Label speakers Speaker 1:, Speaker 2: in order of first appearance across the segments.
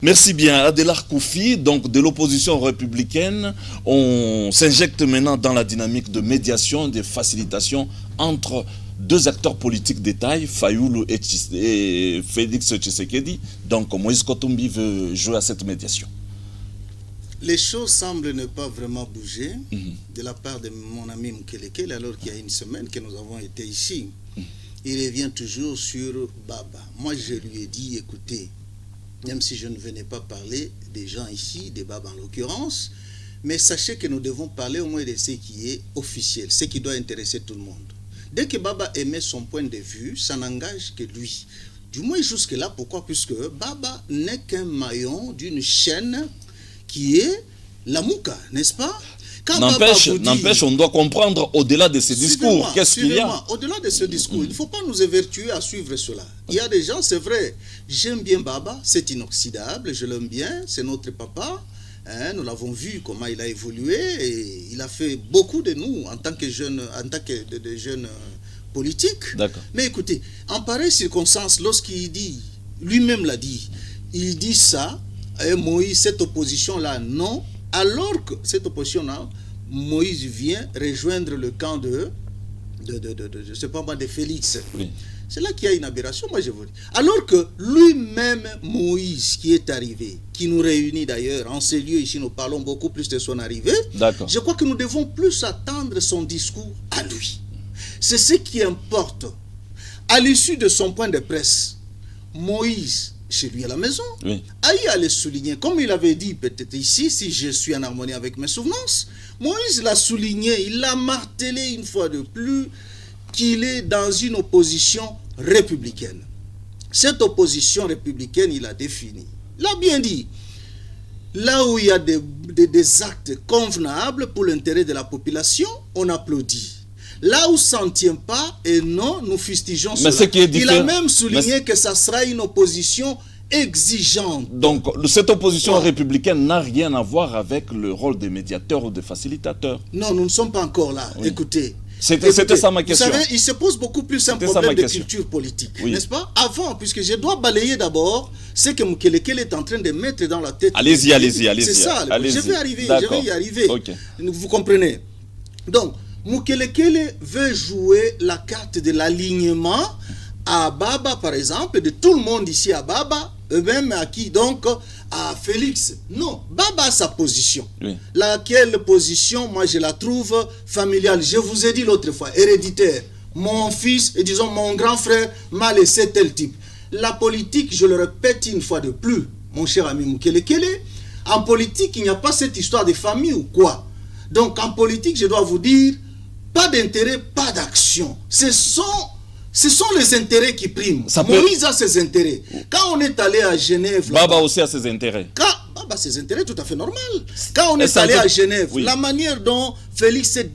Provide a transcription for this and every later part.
Speaker 1: Merci bien. Adélard Koufi, donc de l'opposition républicaine, on s'injecte maintenant dans la dynamique de médiation, de facilitation entre deux acteurs politiques de taille, Fayoulou et Félix Tshisekedi. Donc Moïse Katumbi veut jouer à cette médiation.
Speaker 2: Les choses semblent ne pas vraiment bouger de la part de mon ami Mukelekele, alors qu'il y a une semaine que nous avons été ici. Il revient toujours sur Baba. Moi, je lui ai dit, écoutez, même si je ne venais pas parler des gens ici, des Baba en l'occurrence, mais sachez que nous devons parler au moins de ce qui est officiel, ce qui doit intéresser tout le monde. Dès que Baba émet son point de vue, ça n'engage que lui. Du moins jusque-là, pourquoi? Puisque Baba n'est qu'un maillon d'une chaîne qui est la Mouka, n'est-ce pas?
Speaker 1: N'empêche, on doit comprendre au-delà de ces discours, qu'est-ce qu'il y a?
Speaker 2: Au-delà de ce discours, il ne faut pas nous évertuer à suivre cela. Il y a des gens, c'est vrai, j'aime bien Baba, c'est inoxydable, je l'aime bien, c'est notre papa. Hein, nous l'avons vu comment il a évolué et il a fait beaucoup de nous en tant que jeunes politiques. Mais écoutez, en pareille circonstance, lorsqu'il dit, lui-même l'a dit, il dit ça, Moïse, cette opposition-là, non. Alors que cette opposition-là, Moïse vient rejoindre le camp de je sais pas moi, de Félix. Oui. C'est là qu'il y a une aberration, moi je vous dis. Alors que lui-même, Moïse, qui est arrivé, qui nous réunit d'ailleurs, en ces lieux ici, nous parlons beaucoup plus de son arrivée. Je crois que nous devons plus attendre son discours à lui. C'est ce qui importe. À l'issue de son point de presse, Moïse, chez lui à la maison, Aïe a le souligner, comme il avait dit peut-être ici, si je suis en harmonie avec mes souvenances, Moïse l'a souligné, il l'a martelé une fois de plus, qu'il est dans une opposition républicaine. Cette opposition républicaine, il a défini. Il a bien dit, là où il y a des actes convenables pour l'intérêt de la population, on applaudit. Là où ça ne tient pas, et non, nous fustigeons cela. Il a même souligné que ça sera une opposition exigeante.
Speaker 1: Donc, cette opposition républicaine n'a rien à voir avec le rôle de médiateur ou de facilitateur.
Speaker 2: Non, nous ne sommes pas encore là. Écoutez.
Speaker 1: C'était ça ma question.
Speaker 2: Vous savez, il se pose beaucoup plus un problème de culture politique, n'est-ce pas? Avant, puisque je dois balayer d'abord ce que Mukelekele est en train de mettre dans la tête.
Speaker 1: Allez-y.
Speaker 2: C'est ça, je vais y arriver. Okay. Vous comprenez? Donc, Mukelekele veut jouer la carte de l'alignement à Baba, par exemple, de tout le monde ici à Baba, eux-mêmes à qui donc? À Félix. Non, Baba a sa position. Laquelle position, moi je la trouve familiale. Je vous ai dit l'autre fois, héréditaire. Mon fils, et disons mon grand frère, m'a laissé tel type. La politique, je le répète une fois de plus, mon cher ami Mukelekele, en politique, il n'y a pas cette histoire de famille ou quoi. Donc en politique, je dois vous dire, pas d'intérêt, pas d'action. Ce sont les intérêts qui priment. Moïse a ses intérêts. Quand on est allé à Genève...
Speaker 1: Baba aussi a ses intérêts.
Speaker 2: Baba a ses intérêts, tout à fait normal. Quand on est allé à Genève, la manière dont Félix s'est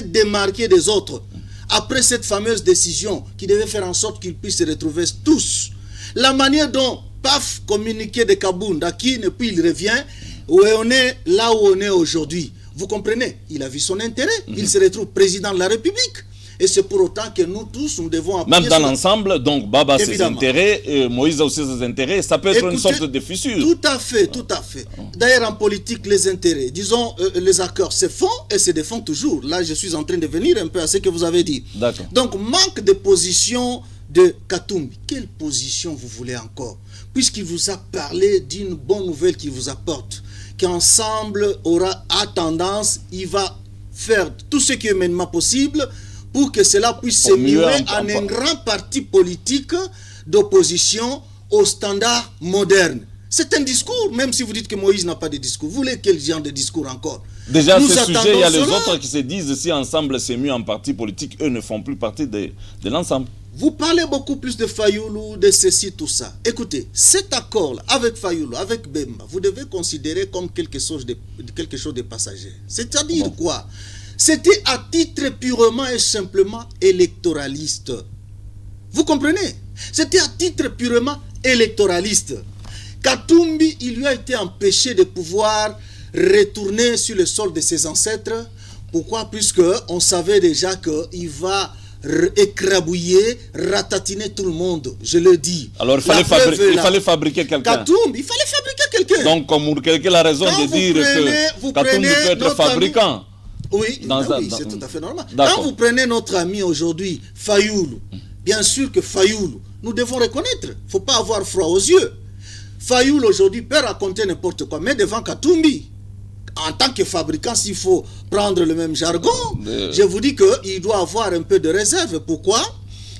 Speaker 2: démarqué des autres, après cette fameuse décision qui devait faire en sorte qu'ils puissent se retrouver tous, la manière dont, paf, communiqué de Kabound, à qui, et puis il revient, où on est là où on est aujourd'hui. Vous comprenez? Il a vu son intérêt. Il se retrouve président de la République. Et c'est pour autant que nous tous, nous devons appuyer.
Speaker 1: Même dans l'ensemble, donc Baba a ses intérêts, et Moïse a aussi ses intérêts. Ça peut être une sorte de fissure.
Speaker 2: Tout à fait, tout à fait. D'ailleurs, en politique, les intérêts, disons, les accords se font et se défendent toujours. Là, je suis en train de venir un peu à ce que vous avez dit. Donc, manque de position de Katumbi. Quelle position vous voulez encore? Puisqu'il vous a parlé d'une bonne nouvelle qu'il vous apporte, qu'ensemble a tendance, il va faire tout ce qui est humainement possible pour que cela puisse se muer en un grand parti politique d'opposition aux standards modernes. C'est un discours, même si vous dites que Moïse n'a pas de discours. Vous voulez quel genre de discours encore?
Speaker 1: Déjà, à ce sujet, il y a les autres qui se disent si ensemble c'est mieux en parti politique, eux ne font plus partie de l'ensemble.
Speaker 2: Vous parlez beaucoup plus de Fayoulou, de ceci, tout ça. Écoutez, cet accord-là, avec Fayoulou, avec Bemba, vous devez considérer comme quelque chose de passager. C'est-à-dire quoi? C'était à titre purement et simplement électoraliste. Vous comprenez? C'était à titre purement électoraliste. Katumbi, il lui a été empêché de pouvoir retourner sur le sol de ses ancêtres. Pourquoi? Puisque on savait déjà qu'il va écrabouiller, ratatiner tout le monde, je le dis.
Speaker 1: Alors il fallait fabriquer quelqu'un.
Speaker 2: Katoum, il fallait fabriquer quelqu'un.
Speaker 1: Donc comme quelqu'un a raison de dire que Katoum peut être fabricant.
Speaker 2: Oui, c'est tout à fait normal. Quand vous prenez notre ami aujourd'hui, Fayoulou, bien sûr que Fayoulou, nous devons reconnaître, il ne faut pas avoir froid aux yeux. Fayoulou aujourd'hui peut raconter n'importe quoi, mais devant Katoumbi, en tant que fabricant, s'il faut prendre le même jargon, je vous dis qu'il doit avoir un peu de réserve. Pourquoi?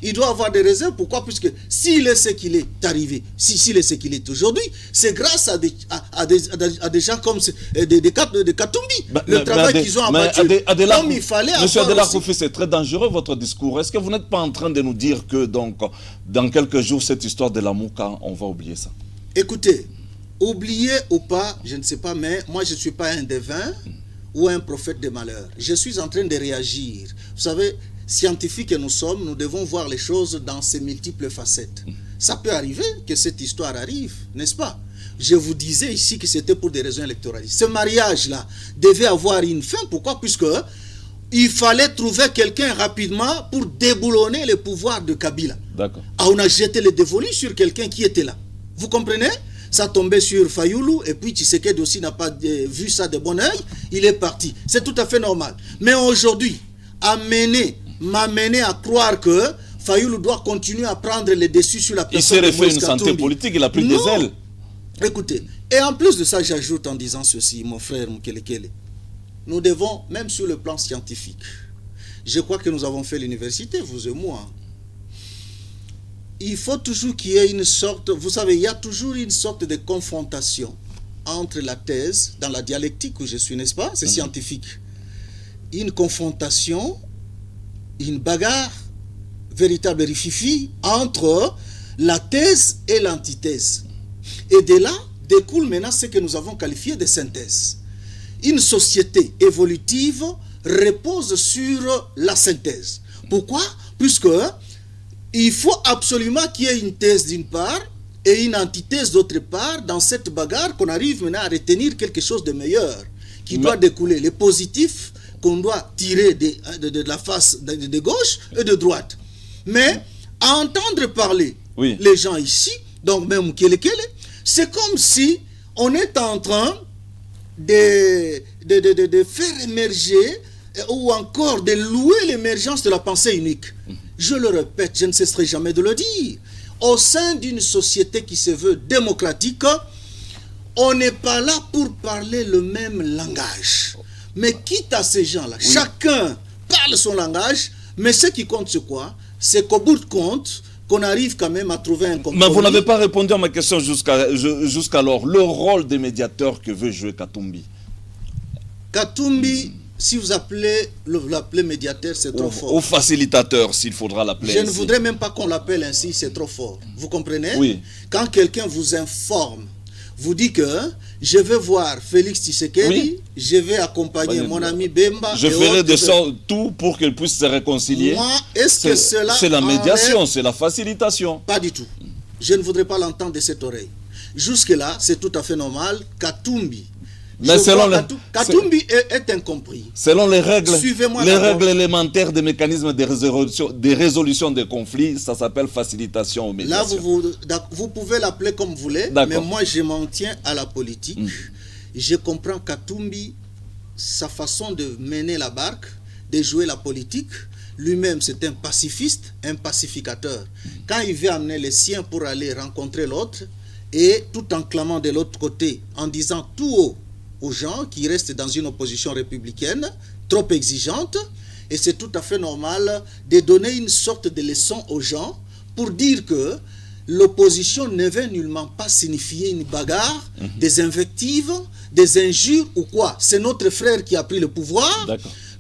Speaker 2: Il doit avoir des réserves. Pourquoi? Puisque s'il est ce qu'il est arrivé, s'il est ce qu'il est aujourd'hui, c'est grâce à des gens comme des Katoumbi. Le travail qu'ils ont abattu. Comme il fallait
Speaker 1: Monsieur Adela Koufi, c'est très dangereux votre discours. Est-ce que vous n'êtes pas en train de nous dire que donc, dans quelques jours, cette histoire de la Mouka, on va oublier ça?
Speaker 2: Écoutez, oublier ou pas, je ne sais pas, mais moi je ne suis pas un devin ou un prophète des malheurs. Je suis en train de réagir. Vous savez, scientifiques que nous sommes, nous devons voir les choses dans ses multiples facettes. Ça peut arriver que cette histoire arrive, n'est-ce pas? Je vous disais ici que c'était pour des raisons électorales. Ce mariage-là devait avoir une fin. Pourquoi? Puisque il fallait trouver quelqu'un rapidement pour déboulonner le pouvoir de Kabila.
Speaker 1: D'accord.
Speaker 2: On a jeté le dévolu sur quelqu'un qui était là. Vous comprenez? Ça tombait sur Fayoulou, et puis Tshisekedi aussi n'a pas vu ça de bon oeil. Il est parti. C'est tout à fait normal. Mais aujourd'hui, m'amener à croire que Fayoulou doit continuer à prendre les dessus sur la personne de Moïse Katumbi.
Speaker 1: Il s'est refait une santé politique, il a pris des ailes.
Speaker 2: Écoutez, et en plus de ça, j'ajoute en disant ceci, mon frère Mukelekele, nous devons, même sur le plan scientifique, je crois que nous avons fait l'université, vous et moi, il faut toujours qu'il y ait une sorte, vous savez, il y a toujours une sorte de confrontation entre la thèse, dans la dialectique où je suis, n'est-ce pas? C'est scientifique. Une confrontation, une bagarre, véritable rififi entre la thèse et l'antithèse. Et de là découle maintenant ce que nous avons qualifié de synthèse. Une société évolutive repose sur la synthèse. Pourquoi? Puisque il faut absolument qu'il y ait une thèse d'une part et une antithèse d'autre part dans cette bagarre qu'on arrive maintenant à retenir quelque chose de meilleur qui doit découler. Les positifs qu'on doit tirer de la face de gauche et de droite. Mais à entendre parler les gens ici, donc même Kelekele, c'est comme si on est en train de faire émerger ou encore de louer l'émergence de la pensée unique. Je le répète, je ne cesserai jamais de le dire. Au sein d'une société qui se veut démocratique, on n'est pas là pour parler le même langage. Mais quitte à ces gens-là, chacun parle son langage, mais ce qui compte c'est quoi? C'est qu'au bout de compte, qu'on arrive quand même à trouver un compromis.
Speaker 1: Mais vous n'avez pas répondu à ma question jusqu'alors. Le rôle des médiateurs que veut jouer Katumbi.
Speaker 2: Katumbi, si vous l'appelez médiateur, c'est trop fort.
Speaker 1: Ou facilitateur, s'il faudra l'appeler.
Speaker 2: Je ne voudrais même pas qu'on l'appelle ainsi, c'est trop fort. Vous comprenez?
Speaker 1: Oui.
Speaker 2: Quand quelqu'un vous informe, vous dit que je vais voir Félix Tshisekedi, je vais accompagner mon ami Bemba.
Speaker 1: Je ferai tout pour qu'il puisse se réconcilier.
Speaker 2: Moi, est-ce que cela...
Speaker 1: C'est la médiation, c'est la facilitation.
Speaker 2: Pas du tout. Je ne voudrais pas l'entendre de cette oreille. Jusque-là, c'est tout à fait normal. Katumbi.
Speaker 1: Mais
Speaker 2: Katumbi est incompris.
Speaker 1: Selon les règles élémentaires des mécanismes de résolution des conflits, ça s'appelle facilitation aux médiations.
Speaker 2: Là, vous pouvez l'appeler comme vous voulez, mais moi je m'en tiens à la politique. Je comprends Katumbi, sa façon de mener la barque, de jouer la politique. Lui-même, c'est un pacifiste, un pacificateur. Quand il veut amener les siens pour aller rencontrer l'autre, et tout en clamant de l'autre côté, en disant tout haut aux gens qui restent dans une opposition républicaine trop exigeante, et c'est tout à fait normal de donner une sorte de leçon aux gens pour dire que l'opposition ne veut nullement pas signifier une bagarre, des invectives, des injures ou quoi. C'est notre frère qui a pris le pouvoir.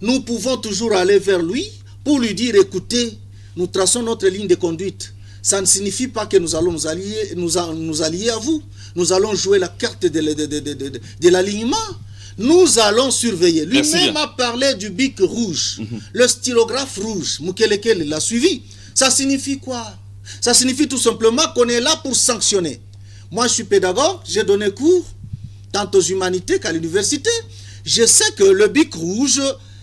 Speaker 2: Nous pouvons toujours aller vers lui pour lui dire, écoutez, nous traçons notre ligne de conduite. Ça ne signifie pas que nous allons nous allier à vous. Nous allons jouer la carte de l'alignement. Nous allons surveiller. Lui-même a parlé du bic rouge, le stylographe rouge. Mukelekele l'a suivi. Ça signifie quoi? Ça signifie tout simplement qu'on est là pour sanctionner. Moi, je suis pédagogue, j'ai donné cours, tant aux humanités qu'à l'université. Je sais que le bic rouge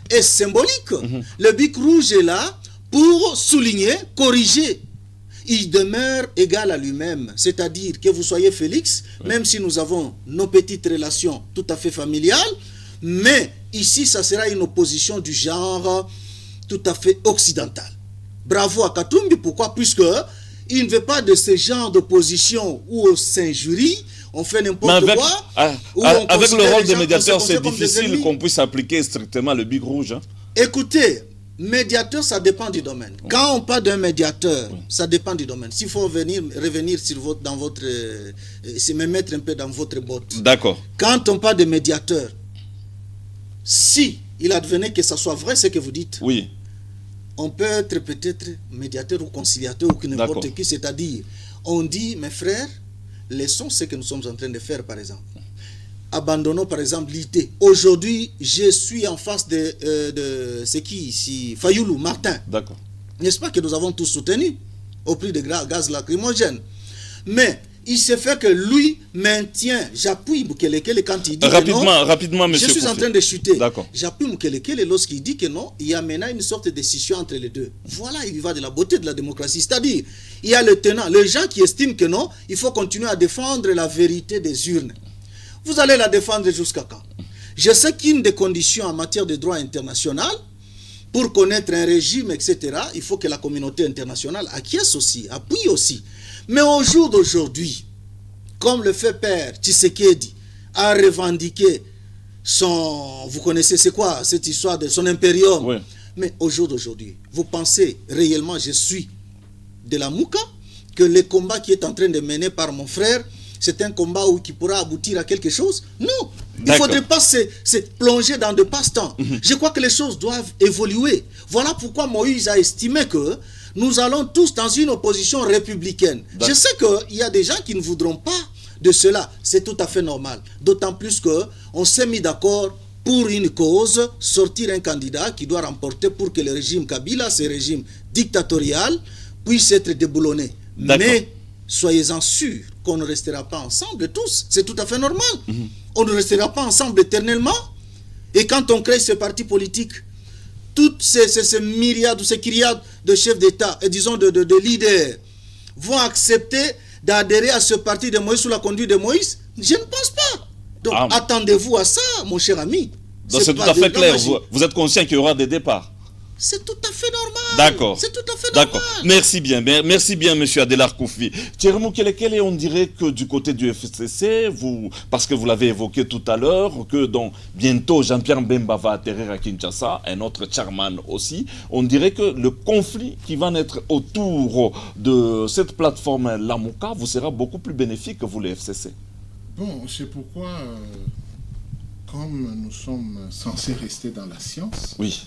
Speaker 2: est symbolique. Le bic rouge est là pour souligner, corriger. Il demeure égal à lui-même. C'est-à-dire que vous soyez Félix, même si nous avons nos petites relations tout à fait familiales, mais ici, ça sera une opposition du genre tout à fait occidental. Bravo à Katumbi, pourquoi? Puisque il ne veut pas de ce genre d'opposition où au Saint-Jury, on fait n'importe quoi.
Speaker 1: Avec le rôle de médiateur, c'est difficile qu'on puisse appliquer strictement le big rouge. Hein.
Speaker 2: Écoutez, médiateur, ça dépend du domaine. Quand on parle d'un médiateur, ça dépend du domaine. S'il faut revenir sur dans votre... c'est me mettre un peu dans votre botte.
Speaker 1: D'accord.
Speaker 2: Quand on parle de médiateur, si il advenait que ça soit vrai, ce que vous dites,
Speaker 1: oui,
Speaker 2: on peut être peut-être médiateur ou conciliateur ou n'importe qui, c'est-à-dire, on dit, mes frères, laissons ce que nous sommes en train de faire, par exemple. Abandonnons, par exemple, l'idée. Aujourd'hui, je suis en face de c'est qui ici? Fayoulou, Martin.
Speaker 1: D'accord.
Speaker 2: N'est-ce pas que nous avons tous soutenu au prix de gaz lacrymogène? Mais il se fait que lui maintient, j'appuie Mukelekele quand il dit
Speaker 1: rapidement, monsieur.
Speaker 2: Je suis en train de chuter.
Speaker 1: D'accord.
Speaker 2: J'appuie Mukelekele lorsqu'il dit que non, il y a maintenant une sorte de scission entre les deux. Voilà, il y va de la beauté de la démocratie. C'est-à-dire, il y a le tenant, les gens qui estiment que non, il faut continuer à défendre la vérité des urnes. Vous allez la défendre jusqu'à quand? Je sais qu'une des conditions en matière de droit international, pour connaître un régime, etc., il faut que la communauté internationale acquiesce aussi, appuie aussi. Mais au jour d'aujourd'hui, comme le fait père Tshisekedi a revendiqué son... Vous connaissez c'est quoi cette histoire de son impérium?
Speaker 1: Oui.
Speaker 2: Mais au jour d'aujourd'hui, vous pensez réellement, je suis de la Mouka, que le combat qui est en train de mener par mon frère, c'est un combat qui pourra aboutir à quelque chose? Non. Il ne faudrait pas se plonger dans de passe-temps. Je crois que les choses doivent évoluer. Voilà pourquoi Moïse a estimé que nous allons tous dans une opposition républicaine. Je sais qu'il y a des gens qui ne voudront pas de cela. C'est tout à fait normal. D'autant plus qu'on s'est mis d'accord pour une cause, sortir un candidat qui doit remporter pour que le régime Kabila, ce régime dictatorial, puisse être déboulonné. Mais soyez-en sûrs qu'on ne restera pas ensemble tous. C'est tout à fait normal. On ne restera pas ensemble éternellement. Et quand on crée ce parti politique, toutes ces myriades ou ces kyriades de chefs d'État et disons de leaders vont accepter d'adhérer à ce parti de Moïse sous la conduite de Moïse? Je ne pense pas. Donc attendez-vous à ça, mon cher ami.
Speaker 1: Donc c'est tout à fait clair. Vous êtes conscient qu'il y aura des départs?
Speaker 2: C'est tout à fait normal.
Speaker 1: D'accord.
Speaker 2: C'est tout à fait normal.
Speaker 1: Merci bien, monsieur Adelar Koufi. Thierry Mukelekele, on dirait que du côté du FCC, parce que vous l'avez évoqué tout à l'heure, que donc bientôt Jean-Pierre Mbemba va atterrir à Kinshasa, un autre chairman aussi. On dirait que le conflit qui va naître autour de cette plateforme Lamuka vous sera beaucoup plus bénéfique que vous, le FCC.
Speaker 3: Bon, c'est pourquoi, comme nous sommes censés rester dans la science,
Speaker 1: oui,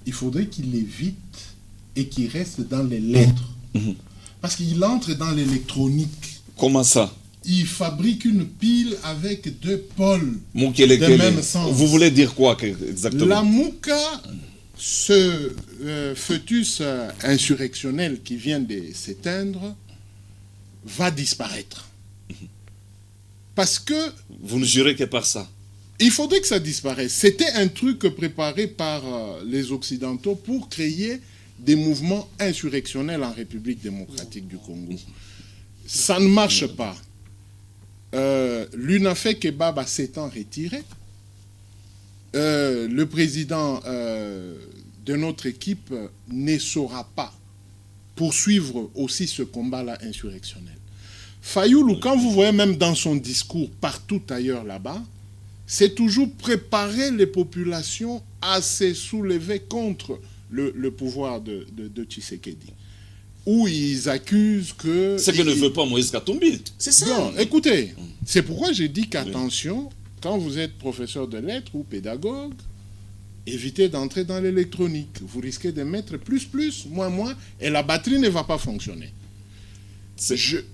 Speaker 3: il faudrait qu'il évite et qu'il reste dans les lettres. Parce qu'il entre dans l'électronique.
Speaker 1: Comment ça?
Speaker 3: Il fabrique une pile avec deux pôles
Speaker 1: de
Speaker 3: même sens.
Speaker 1: Vous voulez dire quoi exactement?
Speaker 3: La Mouka, ce fœtus insurrectionnel qui vient de s'éteindre, va disparaître. Parce que...
Speaker 1: Vous ne jurez que par ça?
Speaker 3: Il faudrait que ça disparaisse. C'était un truc préparé par les Occidentaux pour créer des mouvements insurrectionnels en République démocratique du Congo. Ça ne marche pas. L'UNAFEC Kebab a 7 ans retiré. Le président de notre équipe ne saura pas poursuivre aussi ce combat-là insurrectionnel. Fayoulou, quand vous voyez même dans son discours partout ailleurs là-bas, c'est toujours préparer les populations à se soulever contre le pouvoir de Tshisekedi. Où ils accusent que...
Speaker 1: Ce que ne veut pas Moïse Katumbi.
Speaker 2: C'est ça.
Speaker 3: Non, écoutez, c'est pourquoi j'ai dit qu'attention, quand vous êtes professeur de lettres ou pédagogue, évitez d'entrer dans l'électronique. Vous risquez de mettre plus, moins, et la batterie ne va pas fonctionner.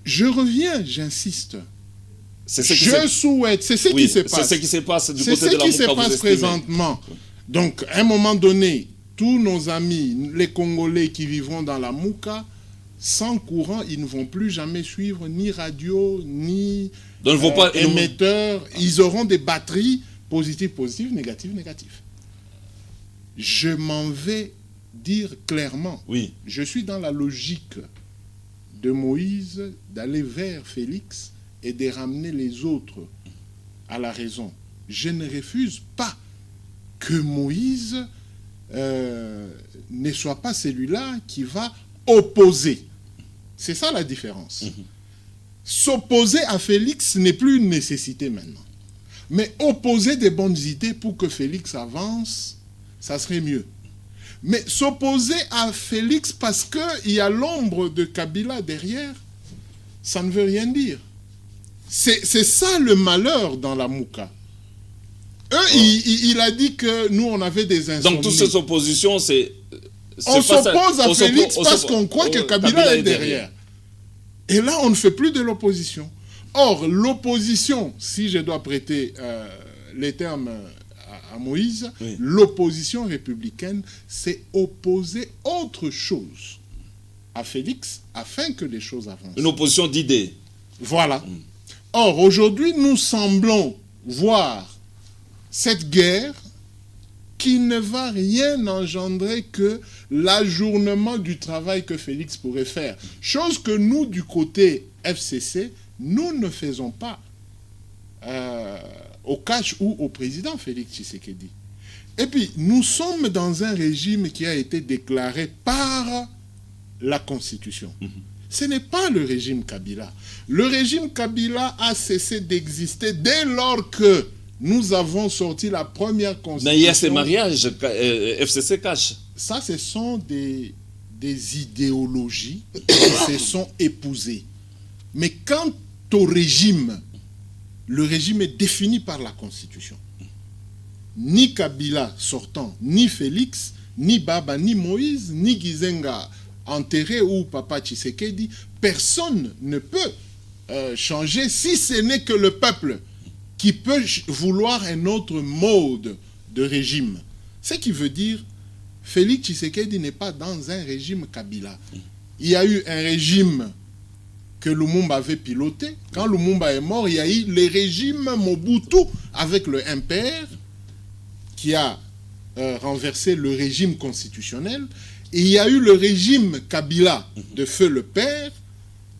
Speaker 3: Je reviens, j'insiste. Je souhaite, c'est ce qui se passe.
Speaker 1: C'est ce qui se passe du
Speaker 3: côté
Speaker 1: de la Mouka.
Speaker 3: C'est ce qui se passe présentement. Donc, à un moment donné, tous nos amis, les Congolais qui vivront dans la Mouka, sans courant, ils ne vont plus jamais suivre ni radio, ni émetteurs. Ils auront des batteries positives, négatives. Je m'en vais dire clairement,
Speaker 1: Oui.
Speaker 3: je suis dans la logique de Moïse d'aller vers Félix et de ramener les autres à la raison. Je ne refuse pas que Moïse ne soit pas celui-là qui va opposer. C'est ça la différence. S'opposer à Félix n'est plus une nécessité maintenant. Mais opposer des bonnes idées pour que Félix avance, ça serait mieux. Mais s'opposer à Félix parce qu'il y a l'ombre de Kabila derrière, ça ne veut rien dire. C'est ça le malheur dans la Mouka. Il a dit que nous, on avait des insomnies.
Speaker 1: Donc, toutes ces oppositions, c'est...
Speaker 3: On s'oppose à Félix parce qu'on croit que Kabila est derrière. Et là, on ne fait plus de l'opposition. Or, l'opposition, si je dois prêter les termes à Moïse,
Speaker 1: oui.
Speaker 3: L'opposition républicaine, c'est opposer autre chose à Félix afin que les choses avancent.
Speaker 1: Une opposition d'idées.
Speaker 3: Voilà. Or, aujourd'hui, nous semblons voir cette guerre qui ne va rien engendrer que l'ajournement du travail que Félix pourrait faire. Chose que nous, du côté FCC, nous ne faisons pas au cash ou au président Félix Tshisekedi. Et puis, nous sommes dans un régime qui a été déclaré par la Constitution. Ce n'est pas le régime Kabila. Le régime Kabila a cessé d'exister dès lors que nous avons sorti la première Constitution.
Speaker 1: Mais il y a ces mariages, FCC cache.
Speaker 3: Ça, ce sont des idéologies qui se sont épousées. Mais quant au régime, le régime est défini par la Constitution. Ni Kabila sortant, ni Félix, ni Baba, ni Moïse, ni Gizenga enterré ou Papa Tshisekedi, personne ne peut changer si ce n'est que le peuple qui peut vouloir un autre mode de régime. Ce qui veut dire, Félix Tshisekedi n'est pas dans un régime Kabila. Il y a eu un régime que Lumumba avait piloté. Quand Lumumba est mort, il y a eu le régime Mobutu avec le MPR qui a renversé le régime constitutionnel. Et il y a eu le régime Kabila de Feu le Père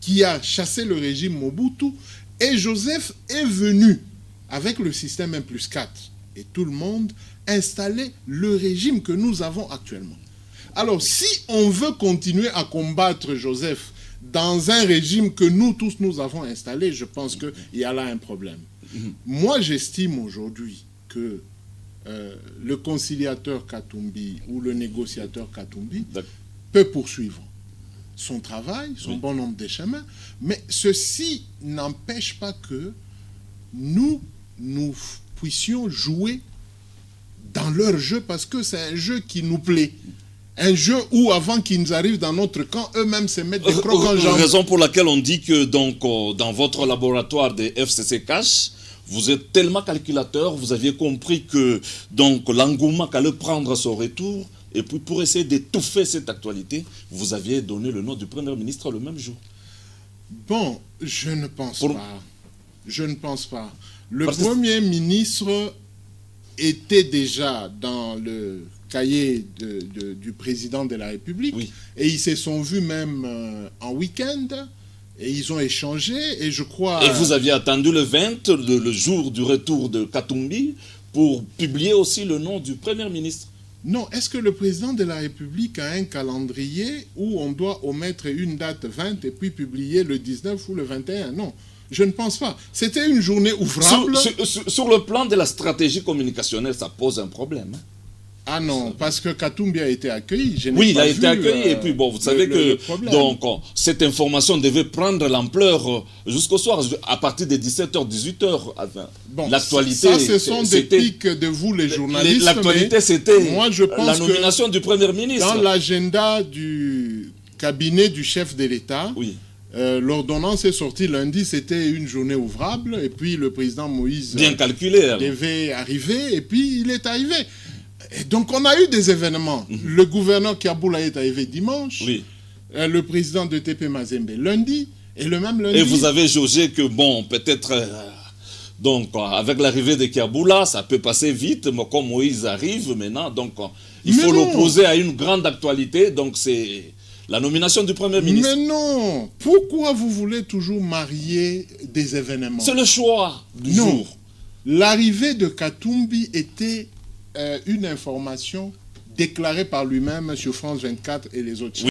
Speaker 3: qui a chassé le régime Mobutu. Et Joseph est venu avec le système 1+4 et tout le monde installer le régime que nous avons actuellement. Alors, si on veut continuer à combattre Joseph dans un régime que nous tous nous avons installé, je pense qu'il y a là un problème. Moi, j'estime aujourd'hui que le conciliateur Katumbi ou le négociateur Katumbi peut poursuivre son travail, son bon nombre de chemins, mais ceci n'empêche pas que nous puissions jouer dans leur jeu parce que c'est un jeu qui nous plaît. Un jeu où, avant qu'ils nous arrivent dans notre camp, eux-mêmes se mettent des crocs en jambes.
Speaker 1: Raison pour laquelle on dit que donc, dans votre laboratoire des FCC Cash, vous êtes tellement calculateur, vous aviez compris que l'engouement qu'allait prendre son retour, et puis pour essayer d'étouffer cette actualité, vous aviez donné le nom du Premier ministre le même jour.
Speaker 3: Bon, je ne pense pas. Je ne pense pas. Le Premier ministre était déjà dans le cahier du président de la République, et ils se sont vus même en week-end, et ils ont échangé, et je crois...
Speaker 1: Et vous aviez attendu le 20, le jour du retour de Katumbi, pour publier aussi le nom du Premier ministre.
Speaker 3: Non, est-ce que le président de la République a un calendrier où on doit omettre une date 20 et puis publier le 19 ou le 21? Non, je ne pense pas. C'était une journée ouvrable.
Speaker 1: Sur le plan de la stratégie communicationnelle, ça pose un problème.
Speaker 3: Ah non, parce que Katumbi a été accueilli.
Speaker 1: Oui, il a été accueilli, et puis bon, vous savez que cette information devait prendre l'ampleur jusqu'au soir, à partir de 17h, 18h. Enfin,
Speaker 3: bon,
Speaker 1: l'actualité,
Speaker 3: ça, ce sont des pics de vous, les journalistes.
Speaker 1: L'actualité, c'était la nomination du Premier ministre.
Speaker 3: Dans l'agenda du cabinet du chef de l'État, l'ordonnance est sortie lundi, c'était une journée ouvrable, et puis le président Moïse
Speaker 1: bien calculé,
Speaker 3: devait arriver, et puis il est arrivé. Et donc on a eu des événements. Le gouverneur Kiaboula est arrivé dimanche, le président de TP Mazembe lundi, et le même lundi...
Speaker 1: Et vous avez jaugé que, bon, peut-être Donc, avec l'arrivée de Kiaboula, ça peut passer vite, mais comme Moïse arrive maintenant, donc il faut l'opposer à une grande actualité, donc c'est la nomination du Premier ministre.
Speaker 3: Mais non, pourquoi vous voulez toujours marier des événements?
Speaker 1: C'est le choix du jour.
Speaker 3: L'arrivée de Katumbi était une information déclarée par lui-même sur France 24 et les autres chaînes.